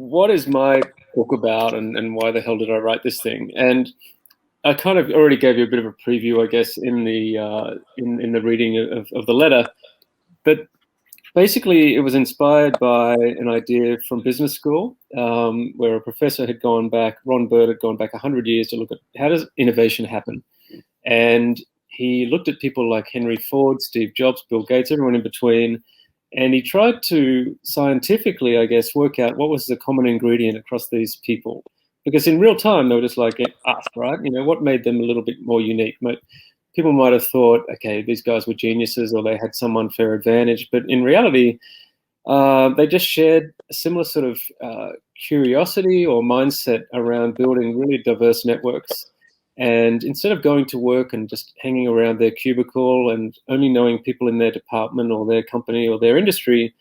what is my book about, and why the hell did I write this thing? And I kind of already gave you a bit of a preview, I guess, in the in the reading of the letter. But basically, it was inspired by an idea from business school, where a professor had gone back, Ron Bird had gone back 100 years to look at how does innovation happen. And he looked at people like Henry Ford, Steve Jobs, Bill Gates, everyone in between, and he tried to scientifically, I guess, work out what was the common ingredient across these people. Because in real time, they were just like us, right? You know, what made them a little bit more unique? People might have thought, okay, these guys were geniuses or they had some unfair advantage. But in reality, they just shared a similar sort of curiosity or mindset around building really diverse networks. And instead of going to work and just hanging around their cubicle and only knowing people in their department or their company or their industry,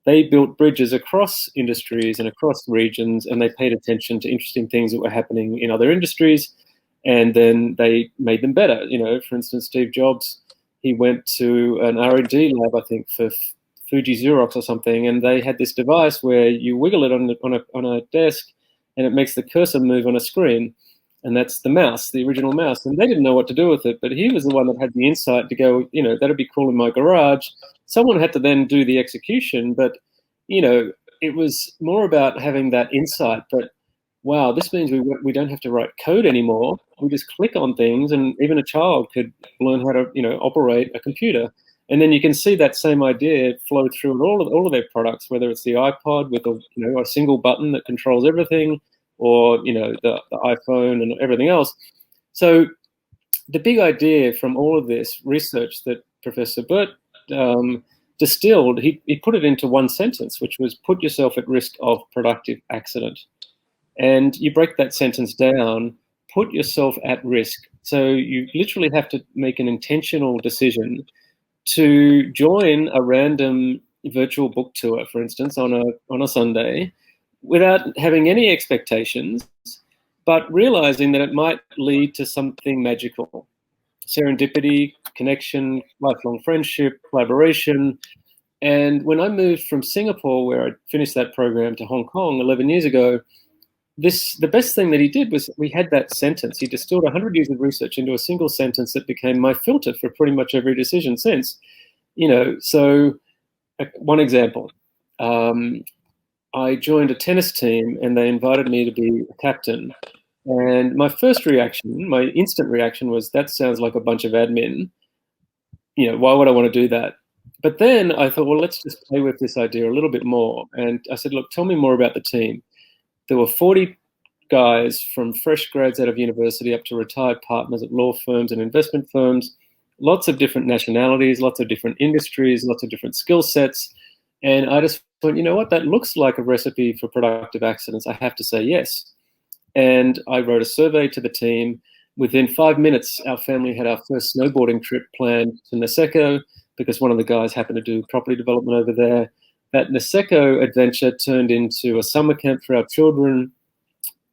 they built bridges across industries and across regions, and they paid attention to interesting things that were happening in other industries, and then they made them better. You know, for instance, Steve Jobs, he went to an R&D lab, I think, for Fuji Xerox or something, and they had this device where you wiggle it on a desk, and it makes the cursor move on a screen. And that's the mouse, the original mouse. And they didn't know what to do with it, but he was the one that had the insight to go, you know, that'd be cool in my garage. Someone had to then do the execution, but, you know, it was more about having that insight. But wow, this means we don't have to write code anymore. We just click on things, and even a child could learn how to, you know, operate a computer. And then you can see that same idea flow through in all of their products, whether it's the iPod with a single button that controls everything, or the iPhone and everything else. So the big idea from all of this research that Professor Burt distilled, he put it into one sentence, which was put yourself at risk of productive accident. And you break that sentence down, put yourself at risk. So you literally have to make an intentional decision to join a random virtual book tour, for instance, on a Sunday, without having any expectations, but realizing that it might lead to something magical. Serendipity, connection, lifelong friendship, collaboration. And when I moved from Singapore, where I finished that program, to Hong Kong 11 years ago, the best thing that he did was we had that sentence. He distilled 100 years of research into a single sentence that became my filter for pretty much every decision since. So one example. I joined a tennis team, and they invited me to be a captain. And my instant reaction was, that sounds like a bunch of admin. Why would I want to do that? But then I thought, well, let's just play with this idea a little bit more. And I said, look, tell me more about the team. There were 40 guys from fresh grads out of university up to retired partners at law firms and investment firms, lots of different nationalities, lots of different industries, lots of different skill sets. And I just thought, you know what, that looks like a recipe for productive accidents. I have to say yes. And I wrote a survey to the team. Within 5 minutes, our family had our first snowboarding trip planned to Niseko, because one of the guys happened to do property development over there. That Niseko adventure turned into a summer camp for our children,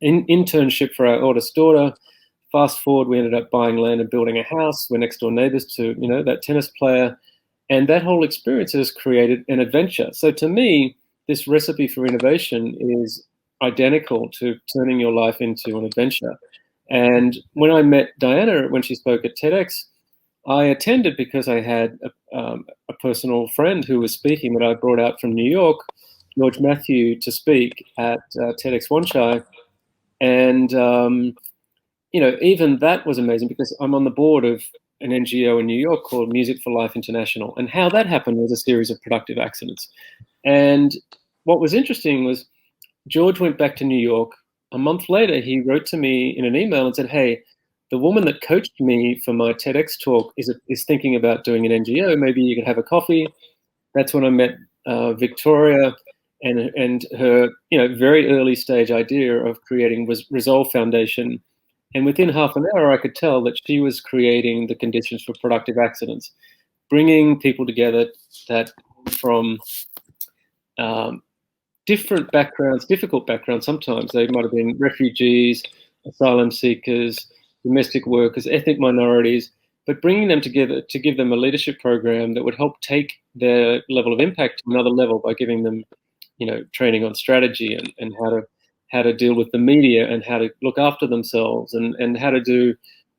internship for our oldest daughter. Fast forward, we ended up buying land and building a house. We're next door neighbors to, that tennis player. And that whole experience has created an adventure. So to me, this recipe for innovation is identical to turning your life into an adventure. And when I met Diana, when she spoke at TEDx, I attended because I had a personal friend who was speaking that I brought out from New York, George Matthew, to speak at TEDx Wanchai. And, even that was amazing, because I'm on the board of an NGO in New York called Music for Life International. And how that happened was a series of productive accidents. And what was interesting was George went back to New York. A month later, he wrote to me in an email and said, hey, the woman that coached me for my TEDx talk is thinking about doing an NGO. Maybe you could have a coffee. That's when I met Victoria and her very early stage idea of creating Resolve Foundation. And within half an hour, I could tell that she was creating the conditions for productive accidents, bringing people together that from different backgrounds, difficult backgrounds sometimes. They might have been refugees, asylum seekers, domestic workers, ethnic minorities, but bringing them together to give them a leadership program that would help take their level of impact to another level by giving them training on strategy and how to deal with the media and how to look after themselves and how to do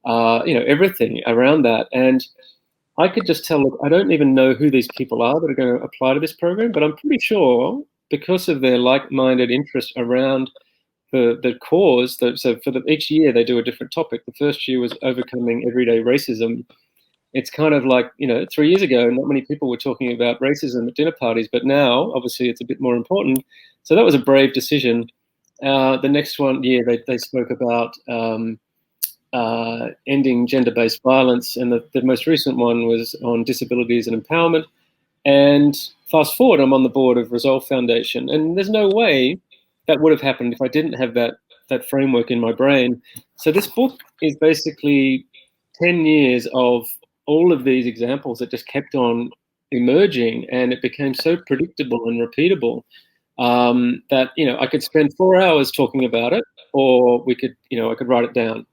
everything around that. And I could just tell, look, I don't even know who these people are that are going to apply to this program, but I'm pretty sure because of their like-minded interest around the cause. So each year they do a different topic. The first year was overcoming everyday racism. It's kind of like, 3 years ago, not many people were talking about racism at dinner parties, but now obviously it's a bit more important. So that was a brave decision. The next year they spoke about ending gender-based violence, and the most recent one was on disabilities and empowerment. And fast forward, I'm on the board of Resolve Foundation, and there's no way that would have happened if I didn't have that framework in my brain. So this book is basically 10 years of all of these examples that just kept on emerging, and it became so predictable and repeatable that I could spend 4 hours talking about it, or I could write it down.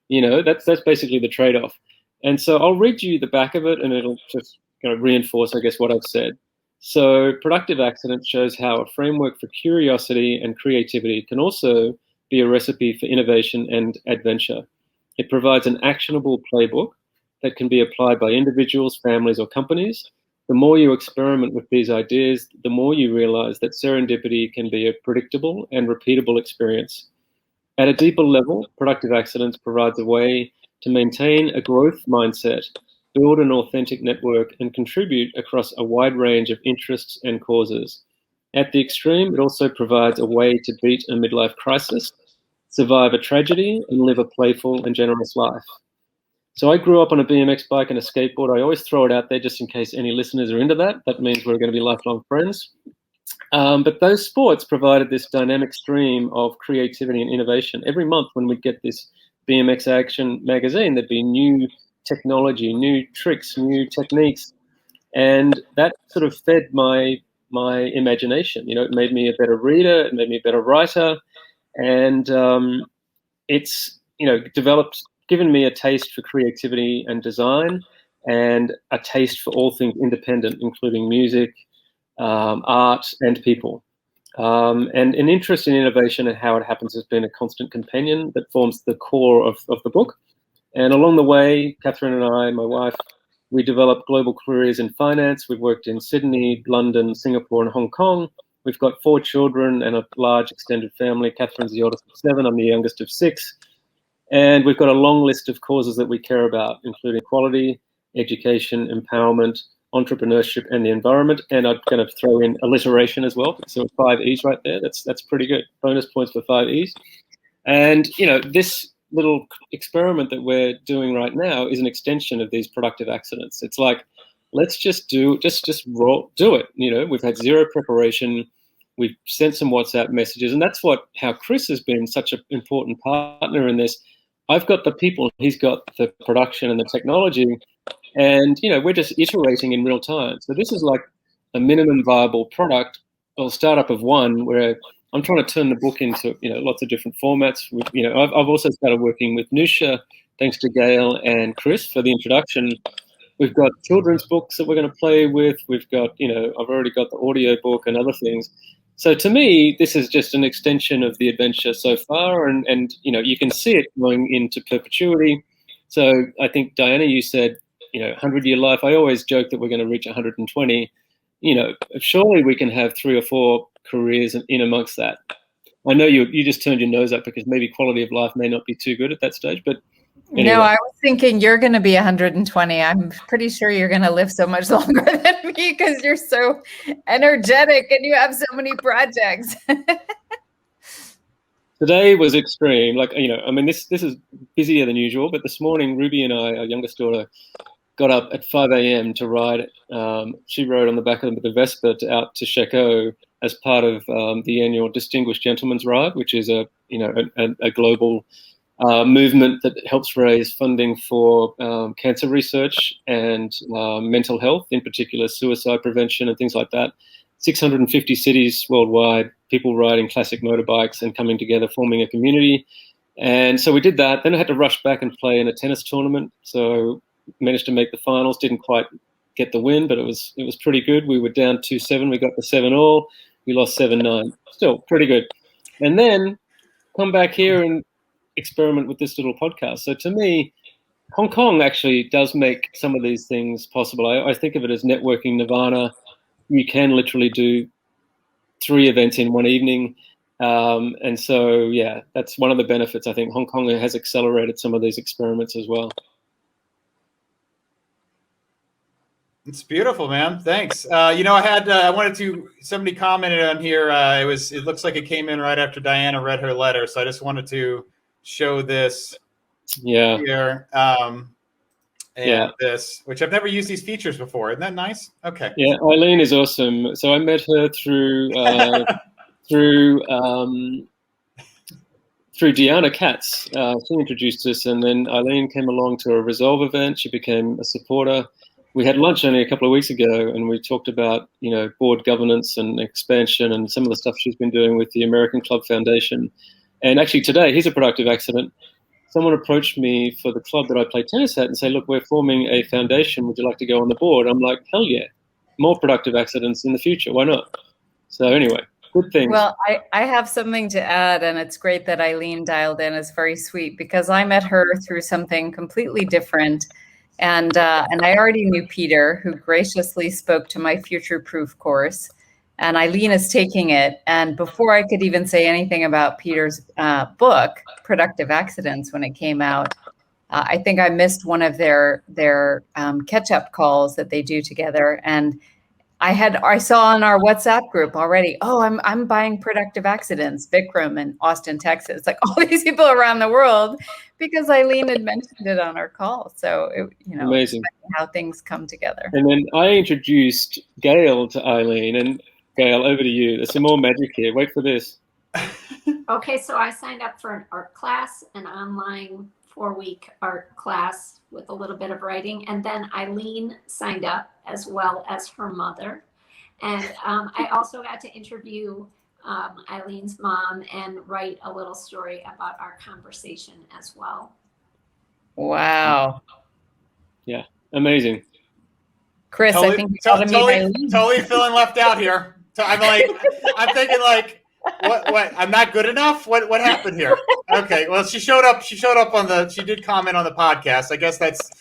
That's basically the trade-off. And so I'll read you the back of it, and it'll just reinforce, I guess, what I've said. So productive accident shows how a framework for curiosity and creativity can also be a recipe for innovation and adventure. It provides an actionable playbook that can be applied by individuals, families, or companies. The more you experiment with these ideas, the more you realize that serendipity can be a predictable and repeatable experience. At a deeper level, productive accidents provides a way to maintain a growth mindset, build an authentic network, and contribute across a wide range of interests and causes. At the extreme, it also provides a way to beat a midlife crisis, survive a tragedy, and live a playful and generous life. So I grew up on a BMX bike and a skateboard. I always throw it out there just in case any listeners are into that. That means we're going to be lifelong friends. But those sports provided this dynamic stream of creativity and innovation. Every month when we'd get this BMX Action magazine, there'd be new technology, new tricks, new techniques. And that sort of fed my imagination. It made me a better reader, it made me a better writer. And it's, given me a taste for creativity and design, and a taste for all things independent, including music, art, and people. And an interest in innovation and how it happens has been a constant companion that forms the core of the book. And along the way, Catherine and I, my wife, we developed global careers in finance. We've worked in Sydney, London, Singapore, and Hong Kong. We've got 4 children and a large extended family. Catherine's the oldest of 7. I'm the youngest of 6. And we've got a long list of causes that we care about, including equality, education, empowerment, entrepreneurship, and the environment. And I'm going to throw in alliteration as well. So 5 E's right there. That's pretty good. Bonus points for 5 E's. And, this little experiment that we're doing right now is an extension of these productive accidents. It's like, let's just do it. We've had zero preparation. We've sent some WhatsApp messages, and that's how Chris has been such an important partner in this. I've got the people, he's got the production and the technology, and we're just iterating in real time. So this is like a minimum viable product or startup of one, where I'm trying to turn the book into lots of different formats. I've also started working with Nusha, thanks to Gail and Chris for the introduction. We've got children's books that we're going to play with. We've got I've already got the audio book and other things. So to me, this is just an extension of the adventure so far, and you can see it going into perpetuity. So I think, Diana, you said 100-year life. I always joke that we're going to reach 120. Surely we can have 3 or 4 careers in amongst that. I know you just turned your nose up because maybe quality of life may not be too good at that stage, but anyway. No, I was thinking you're going to be 120. I'm pretty sure you're going to live so much longer than me because you're so energetic and you have so many projects. Today was extreme. This is busier than usual, but this morning, Ruby and I, our youngest daughter, got up at 5 a.m. to ride. She rode on the back of the Vespa out to Chateau as part of the annual Distinguished Gentleman's Ride, which is a global movement that helps raise funding for cancer research and mental health, in particular suicide prevention and things like that. 650 cities worldwide, people riding classic motorbikes and coming together, forming a community. And so we did that. Then I had to rush back and play in a tennis tournament. So managed to make the finals, didn't quite get the win, but it was pretty good. We were down 2-7. We got the 7-all. We lost 7-9. Still pretty good. And then come back here and experiment with this little podcast. So to me, Hong Kong actually does make some of these things possible. I think of it as networking nirvana. You can literally do 3 events in one evening. And so, yeah, that's one of the benefits. I think Hong Kong has accelerated some of these experiments as well. It's beautiful, man. Thanks. Somebody commented on here. It looks like it came in right after Diana read her letter. So I just wanted to show this here. This, which I've never used these features before. Isn't that nice? Okay. Yeah, Eileen is awesome. So I met her through Deanna Katz. She introduced us, and then Eileen came along to a Resolve event. She became a supporter. We had lunch only a couple of weeks ago, and we talked about, board governance and expansion and some of the stuff she's been doing with the American Club Foundation. And actually today, here's a productive accident. Someone approached me for the club that I play tennis at and say, look, we're forming a foundation. Would you like to go on the board? I'm like, hell yeah. More productive accidents in the future. Why not? So anyway, good things. Well, I have something to add, and it's great that Eileen dialed in. It's very sweet because I met her through something completely different. And I already knew Peter, who graciously spoke to my Future Proof course. And Eileen is taking it. And before I could even say anything about Peter's book, Productive Accidents, when it came out, I think I missed one of their catch-up calls that they do together. And I saw on our WhatsApp group already, I'm buying Productive Accidents, Vikram in Austin, Texas, like all these people around the world, because Eileen had mentioned it on our call. So, amazing how things come together. And then I introduced Gail to Eileen, and Gail, over to you. There's some more magic here. Wait for this. Okay, so I signed up for an art class, an online 4-week art class with a little bit of writing. And then Eileen signed up, as well as her mother. And I also got to interview Eileen's mom and write a little story about our conversation as well. Wow. Yeah, amazing. Chris, totally, I think you got to meet Eileen. Totally feeling left out here. So I'm thinking what? I'm not good enough? What happened here? Okay, well, she showed up she did comment on the podcast. I guess that's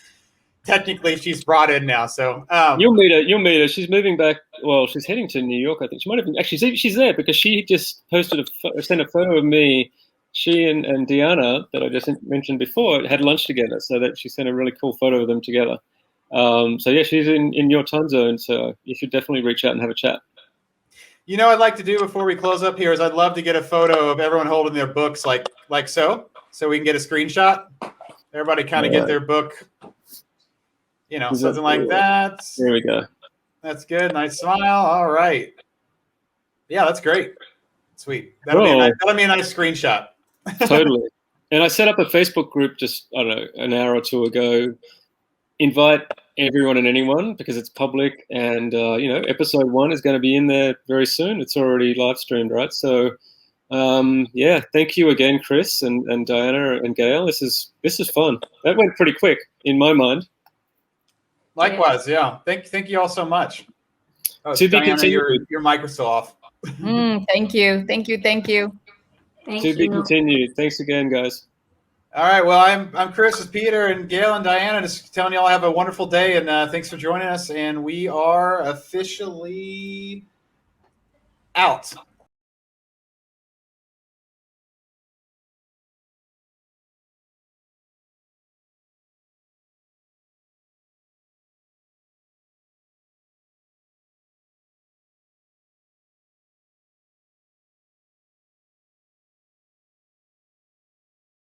technically she's brought in now. So you'll meet her. She's moving back. Well, she's heading to New York. I think she might have been. Actually, she's there because she just posted sent a photo of me. She and Deanna, that I just mentioned before, had lunch together. So that she sent a really cool photo of them together. So yeah, she's in your time zone. So you should definitely reach out and have a chat. I'd like to do before we close up here is I'd love to get a photo of everyone holding their books like so we can get a screenshot. Everybody kind of get their book, something like that. There we go. That's good. Nice smile. All right. Yeah, that's great. Sweet. That'll be a nice screenshot. Totally. And I set up a Facebook group just, I don't know, an hour or two ago. Invite everyone and anyone because it's public, and episode 1 is going to be in there very soon. It's already live streamed, right? So thank you again, Chris and Diana and Gail. This is fun. That went pretty quick in my mind. Likewise, yeah. Thank you all so much. To be Diana, continued. your mic was still off. Thank you. Thank to be continued. Thanks again, guys. All right. Well, I'm Chris with Peter and Gail and Diana. Just telling you all have a wonderful day, and thanks for joining us. And we are officially out.